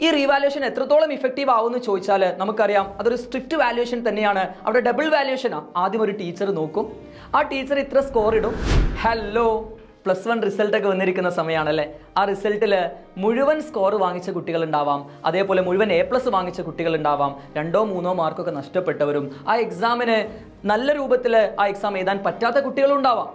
ഈ റീവാലുവേഷൻ എത്രത്തോളം ഇഫക്റ്റീവ് ആവുമെന്ന് ചോദിച്ചാൽ നമുക്കറിയാം അതൊരു സ്ട്രിക്റ്റ് വാല്യുവേഷൻ തന്നെയാണ്. അവിടെ ഡബിൾ വാല്യുവേഷനാണ്. ആദ്യം ഒരു ടീച്ചർ നോക്കും, ആ ടീച്ചർ ഇത്ര സ്കോർ ഇടും. ഹലോ, +1 റിസൾട്ടൊക്കെ വന്നിരിക്കുന്ന സമയമാണല്ലേ. ആ റിസൾട്ടിൽ മുഴുവൻ സ്കോർ വാങ്ങിച്ച കുട്ടികളുണ്ടാവാം, അതേപോലെ മുഴുവൻ A+ വാങ്ങിച്ച കുട്ടികളുണ്ടാവാം, 2 or 3 മാർക്കൊക്കെ നഷ്ടപ്പെട്ടവരും, ആ എക്സാമിന് നല്ല രൂപത്തിൽ ആ എക്സാം എഴുതാൻ പറ്റാത്ത കുട്ടികളുണ്ടാവാം.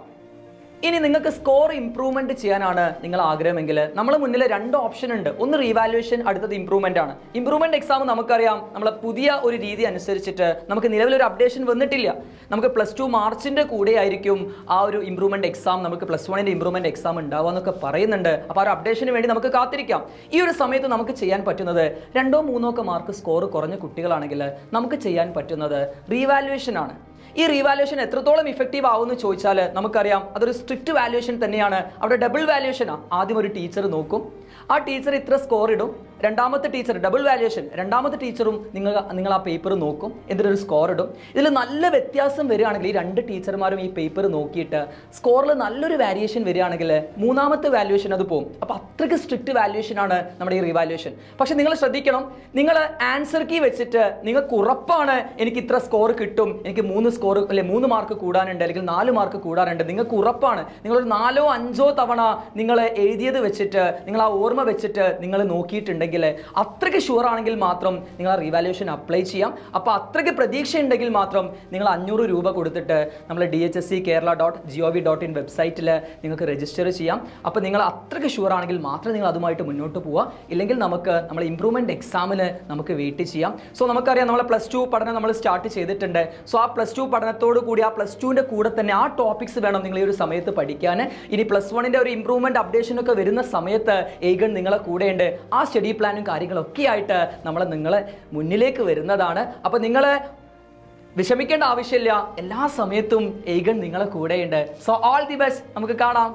ഇനി നിങ്ങൾക്ക് സ്കോർ ഇംപ്രൂവ്മെന്റ് ചെയ്യാനാണ് നിങ്ങൾ ആഗ്രഹമെങ്കിൽ നമ്മുടെ മുന്നിൽ 2 ഓപ്ഷൻ ഉണ്ട്. ഒന്ന് റീവാലുവേഷൻ, അടുത്തത് ഇംപ്രൂവ്മെന്റ് ആണ്. ഇംപ്രൂവ്മെന്റ് എക്സാം നമുക്കറിയാം നമ്മളെ പുതിയ ഒരു രീതി അനുസരിച്ചിട്ട് നമുക്ക് നിലവിലൊരു അപ്ഡേഷൻ വന്നിട്ടില്ല. നമുക്ക് +2 മാർച്ചിന്റെ കൂടെ ആയിരിക്കും ആ ഒരു ഇംപ്രൂവ്മെന്റ് എക്സാം, നമുക്ക് +1 ഇംപ്രൂവ്മെന്റ് എക്സാം ഉണ്ടാവുക എന്നൊക്കെ പറയുന്നുണ്ട്. അപ്പോൾ ആ ഒരു അപ്ഡേഷന് വേണ്ടി നമുക്ക് കാത്തിരിക്കാം. ഈ ഒരു സമയത്ത് നമുക്ക് ചെയ്യാൻ പറ്റുന്നത് 2 or 3 മാർക്ക് സ്കോർ കുറഞ്ഞ കുട്ടികളാണെങ്കിൽ നമുക്ക് ചെയ്യാൻ പറ്റുന്നത് റീവാലുവേഷൻ ആണ്. ഈ റീവാലുവേഷൻ എത്രത്തോളം ഇഫക്റ്റീവ് ആവുമെന്ന് ചോദിച്ചാൽ നമുക്കറിയാം അതൊരു സ്ട്രിക്റ്റ് വാല്യുവേഷൻ തന്നെയാണ്. അവിടെ ഡബിൾ വാല്യുവേഷനാണ്. ആദ്യം ഒരു ടീച്ചർ നോക്കും, ആ ടീച്ചർ ഇത്ര സ്കോർ ഇടും. രണ്ടാമത്തെ ടീച്ചർ ഡബിൾ വാല്യുവേഷൻ, രണ്ടാമത്തെ ടീച്ചറും നിങ്ങൾ ആ പേപ്പർ നോക്കും, എന്നിട്ടൊരു സ്കോർ ഇടും. ഇതിൽ നല്ല വ്യത്യാസം വരികയാണെങ്കിൽ ഈ 2 ടീച്ചർമാരും ഈ പേപ്പർ നോക്കിയിട്ട് സ്കോറിൽ നല്ലൊരു വാരിയേഷൻ വരികയാണെങ്കിൽ മൂന്നാമത്തെ വാല്യുവേഷൻ അത് പോകും. അപ്പോൾ അത്രയ്ക്ക് സ്ട്രിക്റ്റ് വാല്യുവേഷൻ ആണ് നമ്മുടെ ഈ റീവാല്യുവേഷൻ. പക്ഷെ നിങ്ങൾ ശ്രദ്ധിക്കണം, നിങ്ങൾ ആൻസർ കീ വെച്ചിട്ട് നിങ്ങൾക്ക് ഉറപ്പാണ് എനിക്ക് ഇത്ര സ്കോർ കിട്ടും, എനിക്ക് 3 മാർക്ക് കൂടാനുണ്ട്, അല്ലെങ്കിൽ 4 മാർക്ക് കൂടാനുണ്ട്, നിങ്ങൾക്ക് ഉറപ്പാണ്. നിങ്ങളൊരു 4 or 5 തവണ നിങ്ങൾ എഴുതിയത് വെച്ചിട്ട്, നിങ്ങൾ ആ ഓർമ്മ വെച്ചിട്ട് നിങ്ങൾ നോക്കിയിട്ടുണ്ടെങ്കിൽ, അത്രയ്ക്ക് ഷുവർ ആണെങ്കിൽ മാത്രം നിങ്ങൾ ആ റീവാലുവേഷൻ അപ്ലൈ ചെയ്യാം. അപ്പോൾ അത്രയ്ക്ക് പ്രതീക്ഷ ഉണ്ടെങ്കിൽ മാത്രം നിങ്ങൾ 500 രൂപ കൊടുത്തിട്ട് നമ്മൾ dhsckerala.gov.in വെബ്സൈറ്റിൽ നിങ്ങൾക്ക് രജിസ്റ്റർ ചെയ്യാം. അപ്പോൾ നിങ്ങൾ അത്രയ്ക്ക് ഷുവർ ആണെങ്കിൽ മാത്രം നിങ്ങൾ അതുമായിട്ട് മുന്നോട്ട് പോവുക. ഇല്ലെങ്കിൽ നമ്മൾ ഇംപ്രൂവ്മെന്റ് എക്സാമിന് നമുക്ക് വെയിറ്റ് ചെയ്യാം. സോ നമുക്കറിയാം നമ്മൾ +2 പഠനം നമ്മൾ സ്റ്റാർട്ട് ചെയ്തിട്ടുണ്ട്. സോ ആ +2 പഠനത്തോട് കൂടി ആ +2ന്റെ കൂടെ തന്നെ ആ ടോപ്പിക്സ് വേണം നിങ്ങൾ ഈ ഒരു സമയത്ത് പഠിക്കാൻ. ഇനി +1ന്റെ ഒരു ഇംപ്രൂവ്മെന്റ് അപ്ഡേഷൻ ഒക്കെ വരുന്ന സമയത്ത് ഏഗൺ നിങ്ങളെ കൂടെയുണ്ട്. ആ സ്റ്റഡി പ്ലാനും കാര്യങ്ങളൊക്കെ ആയിട്ട് നിങ്ങളെ മുന്നിലേക്ക് വരുന്നതാണ്. അപ്പോൾ നിങ്ങൾ വിഷമിക്കേണ്ട ആവശ്യമില്ല, എല്ലാ സമയത്തും ഏഗൺ നിങ്ങളെ കൂടെയുണ്ട്. സോ ഓൾ ദി ബെസ്റ്റ്, നമുക്ക് കാണാം.